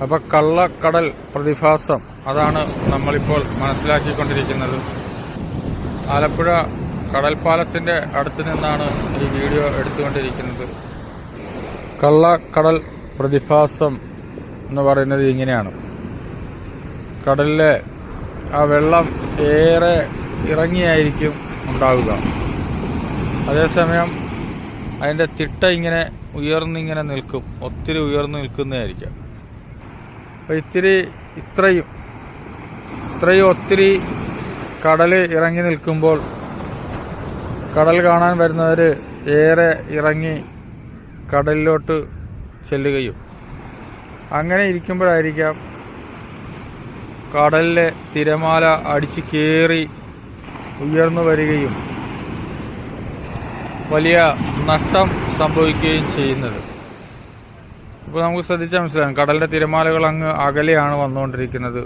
അപ്പോൾ കള്ളക്കടൽ പ്രതിഭാസം അതാണ് നമ്മളിപ്പോൾ മനസ്സിലാക്കിക്കൊണ്ടിരിക്കുന്നത്. ആലപ്പുഴ കടൽപ്പാലത്തിൻ്റെ അടുത്ത് നിന്നാണ് ഈ വീഡിയോ എടുത്തുകൊണ്ടിരിക്കുന്നത്. കള്ളക്കടൽ പ്രതിഭാസം എന്ന് പറയുന്നത് ഇങ്ങനെയാണ്. കടലിലെ ആ വെള്ളം ഏറെ ഇറങ്ങിയായിരിക്കും ഉണ്ടാവുക. അതേസമയം അതിൻ്റെ തിട്ട ഇങ്ങനെ ഉയർന്നിങ്ങനെ നിൽക്കും, ഒത്തിരി ഉയർന്നു നിൽക്കുന്നതായിരിക്കാം. അപ്പോൾ ഇത്രയും ഒത്തിരി കടൽ ഇറങ്ങി നിൽക്കുമ്പോൾ കടൽ കാണാൻ വരുന്നവർ ഏറെ ഇറങ്ങി കടലിലോട്ട് ചെല്ലുകയും അങ്ങനെ ഇരിക്കുമ്പോഴായിരിക്കാം കടലിലെ തിരമാല അടിച്ച് കയറി ഉയർന്നു വരികയും വലിയ നഷ്ടം സംഭവിക്കുകയും ചെയ്യുന്നത്. ഇപ്പോൾ നമുക്ക് ശ്രദ്ധിച്ചാൽ മനസ്സിലാകും, കടലിൻ്റെ തിരമാലകൾ അങ്ങ് അകലെയാണ് വന്നുകൊണ്ടിരിക്കുന്നത്.